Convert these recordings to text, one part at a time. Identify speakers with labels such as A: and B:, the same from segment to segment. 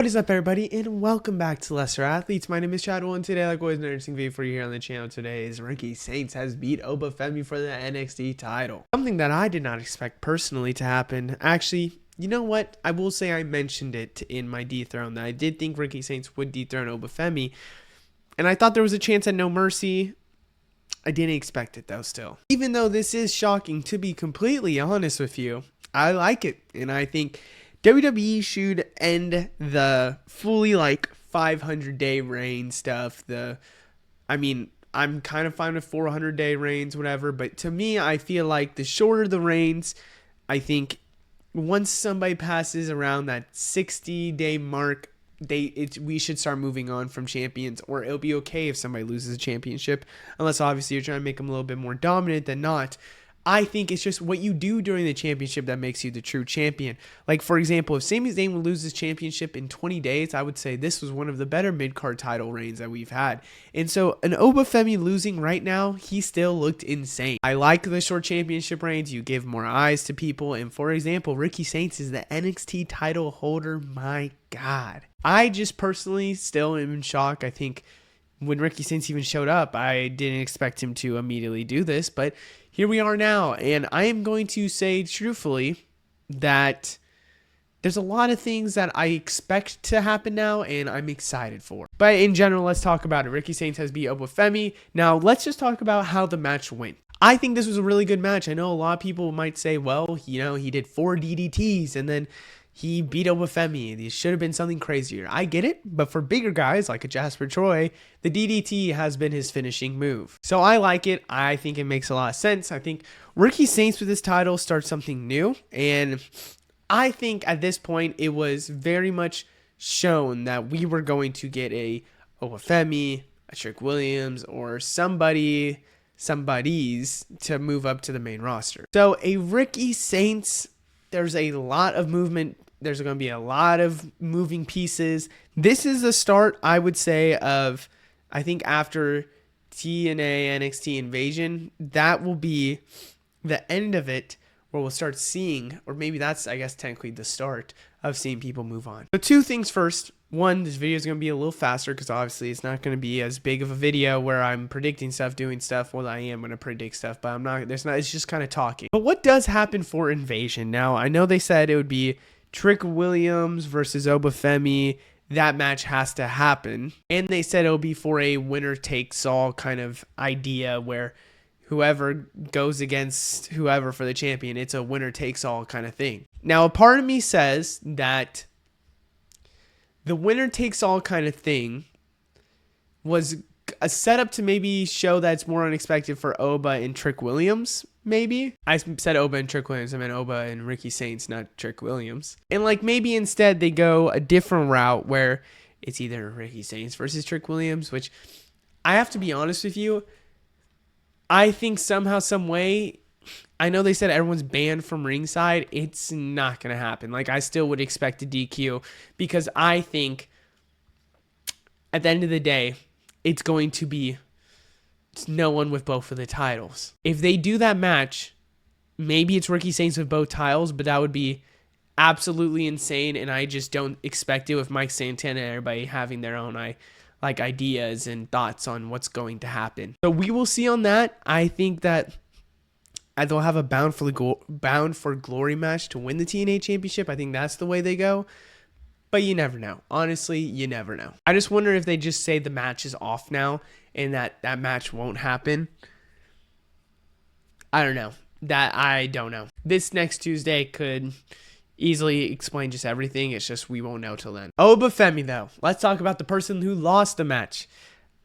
A: What is up, everybody, and welcome back to Lesser Athletes. My name is Chadwell, and today, like always, an interesting video for you here on the channel. Today is Ricky Saints has beat Obafemi for the NXT title. Something that I did not expect personally to happen. Actually, you know what? I will say I mentioned it in my dethrone that I did think Ricky Saints would dethrone Obafemi, and I thought there was a chance at No Mercy. I didn't expect it, though, still. Even though this is shocking, to be completely honest with you, I like it, and I think WWE should end the fully 500-day reign stuff. I'm kind of fine with 400-day reigns, whatever. But to me, I feel like the shorter the reigns, I think once somebody passes around that 60-day mark, we should start moving on from champions, or it'll be okay if somebody loses a championship, unless obviously you're trying to make them a little bit more dominant than not. I think it's just what you do during the championship that makes you the true champion. Like, for example, if Sami Zayn would lose his championship in 20 days, I would say this was one of the better mid-card title reigns that we've had. And so an Obafemi losing right now, he still looked insane. I like the short championship reigns. You give more eyes to people. And for example, Ricky Saints is the NXT title holder. My God. I just personally still am in shock. I think when Ricky Saints even showed up, I didn't expect him to immediately do this, but here we are now, and I am going to say truthfully that there's a lot of things that I expect to happen now, and I'm excited for. But in general, let's talk about it. Ricky Saints has beat Obafemi. Now, let's just talk about how the match went. I think this was a really good match. I know a lot of people might say, well, he did 4 DDTs, and then he beat Obafemi. This should have been something crazier. I get it, but for bigger guys like a Jasper Troy, the DDT has been his finishing move. So I like it. I think it makes a lot of sense. I think Ricky Saints with his title starts something new, and I think at this point it was very much shown that we were going to get a Obafemi, a Trick Williams, or somebody's to move up to the main roster. So a Ricky Saints, there's a lot of movement. There's going to be a lot of moving pieces. This is the start, I would say, of, I think after TNA NXT Invasion, that will be the end of it, where we'll start seeing, or maybe that's, I guess, technically the start of seeing people move on. So 2 things first. One, this video is going to be a little faster because obviously it's not going to be as big of a video where I'm predicting stuff, doing stuff. Well, I am going to predict stuff, but it's just kind of talking. But what does happen for Invasion? Now, I know they said it would be Trick Williams versus Obafemi. That match has to happen. And they said it'll be for a winner takes all kind of idea where whoever goes against whoever for the champion, it's a winner takes all kind of thing. Now, a part of me says that the winner takes all kind of thing was a setup to maybe show that it's more unexpected for Oba and Trick Williams, maybe. I said Oba and Trick Williams. I meant Oba and Ricky Saints, not Trick Williams. And maybe instead they go a different route where it's either Ricky Saints versus Trick Williams, which I have to be honest with you, I think somehow, some way, I know they said everyone's banned from ringside. It's not going to happen. I still would expect a DQ because I think at the end of the day, it's going to be no one with both of the titles. If they do that match, maybe it's Ricky Saints with both titles, but that would be absolutely insane, and I just don't expect it with Mike Santana and everybody having their own ideas and thoughts on what's going to happen. So we will see on that. I think that they'll have a Bound for Glory match to win the TNA Championship. I think that's the way they go. But you never know. Honestly, you never know. I just wonder if they just say the match is off now and that match won't happen. I don't know. I don't know. This next Tuesday could easily explain just everything. It's just we won't know till then. Obafemi, though. Let's talk about the person who lost the match.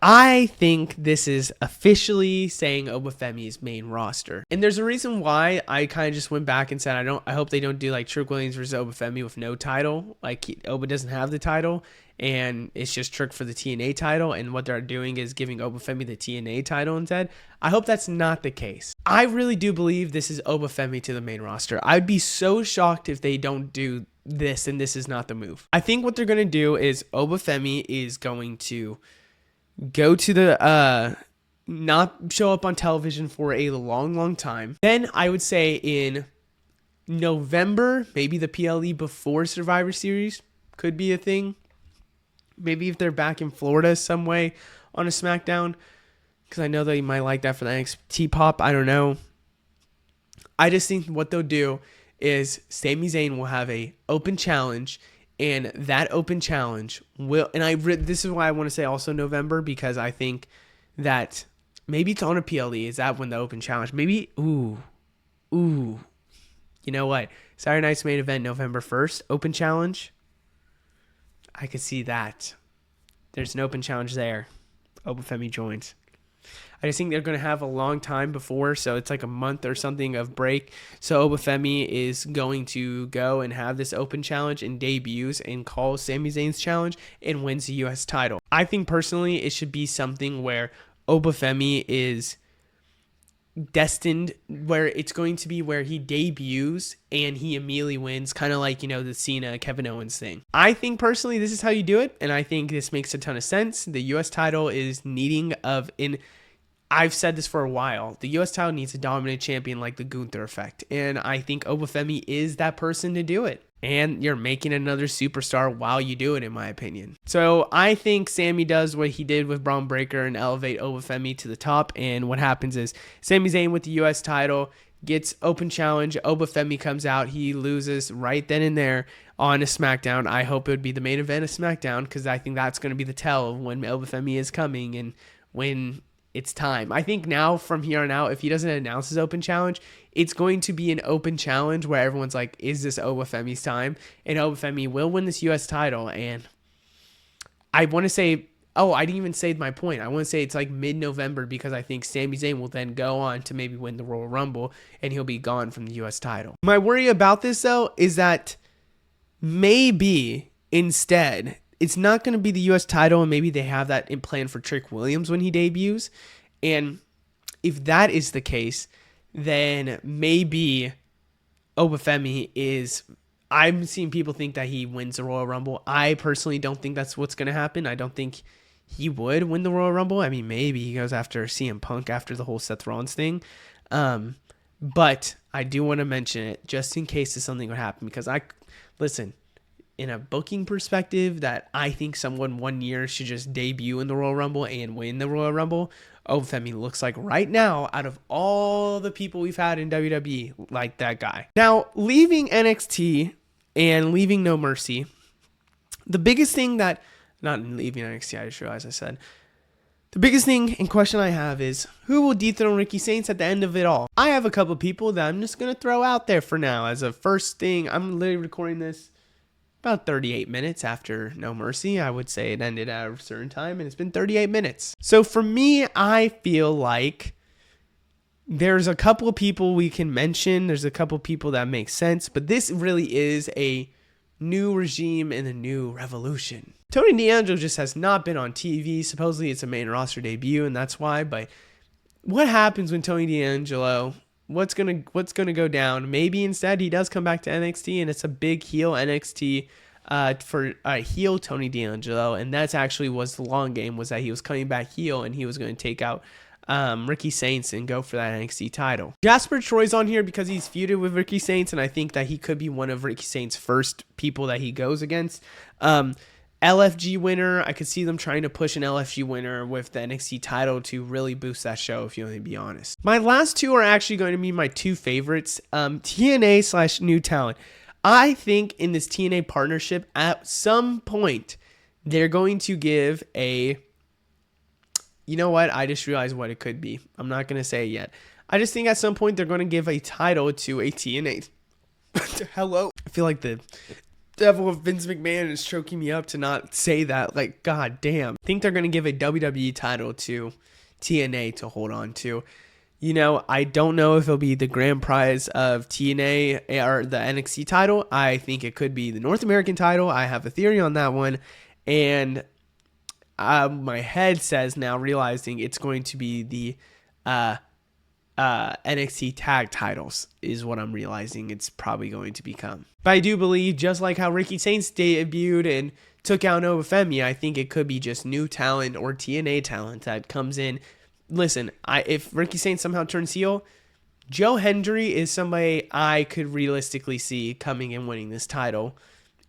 A: I think this is officially saying Obafemi's main roster. And there's a reason why I kind of just went back and said I hope they don't do Trick Williams versus Obafemi with no title. Oba doesn't have the title and it's just Trick for the TNA title, and what they're doing is giving Obafemi the TNA title instead. I hope that's not the case. I really do believe this is Obafemi to the main roster. I'd be so shocked if they don't do this and this is not the move. I think what they're going to do is Obafemi is going to go to the not show up on television for a long time. Then I would say in November, maybe the PLE before Survivor Series could be a thing. Maybe if they're back in Florida some way on a SmackDown, because I know they might like that for the NXT pop. I don't know. I just think what they'll do is Sami Zayn will have a open challenge, and that open challenge will, and this is why I want to say also November, because I think that maybe it's on a PLE. Is that when the open challenge? Maybe, ooh. You know what? Saturday Night's Main Event, November 1st, open challenge. I could see that. There's an open challenge there. Obafemi joins. I just think they're going to have a long time before, so it's like a month or something of break. So Obafemi is going to go and have this open challenge and debuts and calls Sami Zayn's challenge and wins the U.S. title. I think personally it should be something where Obafemi is destined, where it's going to be where he debuts and he immediately wins, kind of like, the Cena Kevin Owens thing. I think personally this is how you do it, and I think this makes a ton of sense. The U.S. title is needing of I've said this for a while. The U.S. title needs a dominant champion like the Gunther effect. And I think Obafemi is that person to do it. And you're making another superstar while you do it, in my opinion. So I think Sami does what he did with Braun Breaker and elevate Obafemi to the top. And what happens is Sami Zayn with the U.S. title gets open challenge. Obafemi comes out. He loses right then and there on a SmackDown. I hope it would be the main event of SmackDown, because I think that's going to be the tell of when Obafemi is coming and when it's time. I think now from here on out, if he doesn't announce his open challenge, it's going to be an open challenge where everyone's like, is this Obafemi's time? And Obafemi will win this U.S. title. And I want to say, I didn't even say my point. I want to say it's like mid-November, because I think Sami Zayn will then go on to maybe win the Royal Rumble and he'll be gone from the U.S. title. My worry about this, though, is that maybe instead it's not going to be the U.S. title, and maybe they have that in plan for Trick Williams when he debuts. And if that is the case, then maybe Obafemi is... I'm seeing people think that he wins the Royal Rumble. I personally don't think that's what's going to happen. I don't think he would win the Royal Rumble. I mean, maybe he goes after CM Punk after the whole Seth Rollins thing. But I do want to mention it just in case something would happen, because listen, in a booking perspective, that I think someone 1 year should just debut in the Royal Rumble and win the Royal Rumble. Obafemi looks like right now, out of all the people we've had in WWE, like that guy. Now, leaving NXT and leaving No Mercy, the biggest thing not leaving NXT, I just realized I said, the biggest thing in question I have is, who will dethrone Ricky Saints at the end of it all? I have a couple people that I'm just going to throw out there for now as a first thing. I'm literally recording this about 38 minutes after No Mercy. I would say it ended at a certain time, and it's been 38 minutes. So for me, I feel like there's a couple of people we can mention. There's a couple of people that make sense, but this really is a new regime and a new revolution. Tony D'Angelo just has not been on TV. Supposedly it's a main roster debut, and that's why. But what happens when Tony D'Angelo... What's gonna go down? Maybe instead he does come back to NXT, and it's a big heel NXT for heel Tony D'Angelo, and that's actually was the long game, was that he was coming back heel and he was going to take out Ricky Saints and go for that NXT title. Jasper Troy's on here because he's feuded with Ricky Saints, and I think that he could be one of Ricky Saints' first people that he goes against. LFG winner, I could see them trying to push an LFG winner with the NXT title to really boost that show, if you want to be honest. My last two are actually going to be my two favorites, TNA / New Talent. I think in this TNA partnership, at some point, they're going to give a... You know what? I just realized what it could be. I'm not going to say it yet. I just think at some point they're going to give a title to a TNA. Hello? I feel like the devil of Vince McMahon is choking me up to not say that. Like, god damn. I think they're going to give a WWE title to TNA to hold on to. You know, I don't know if it'll be the grand prize of TNA or the NXT title. I think it could be the North American title. I have a theory on that one. And my head says now, realizing it's going to be the NXT tag titles is what I'm realizing it's probably going to become. But I do believe, just like how Ricky Saints debuted and took out Obafemi, I think it could be just new talent or TNA talent that comes in. Listen, if Ricky Saints somehow turns heel, Joe Hendry is somebody I could realistically see coming and winning this title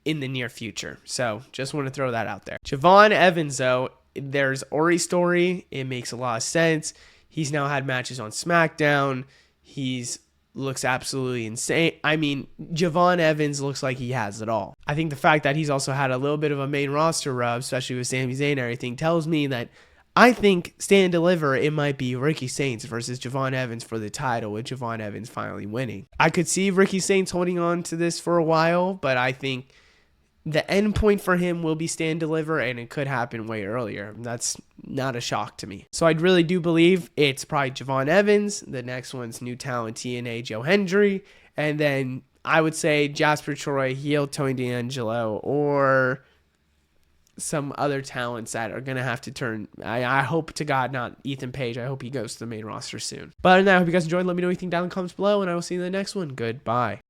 A: in the near future. So just want to throw that out there. Javon Evans, though, there's Ori's story. It makes a lot of sense. He's now had matches on SmackDown. He's looks absolutely insane. I mean, Javon Evans looks like he has it all. I think the fact that he's also had a little bit of a main roster rub, especially with Sami Zayn and everything, tells me that I think Stand and Deliver, it might be Ricky Saints versus Javon Evans for the title, with Javon Evans finally winning. I could see Ricky Saints holding on to this for a while, but I think the end point for him will be Stand Deliver, and it could happen way earlier. That's not a shock to me. So I really do believe it's probably Javon Evans. The next one's new talent TNA Joe Hendry. And then I would say Jasper Troy, heel Tony D'Angelo, or some other talents that are going to have to turn. I hope to God not Ethan Page. I hope he goes to the main roster soon. But other than that, I hope you guys enjoyed. Let me know what you think down in the comments below, and I will see you in the next one. Goodbye.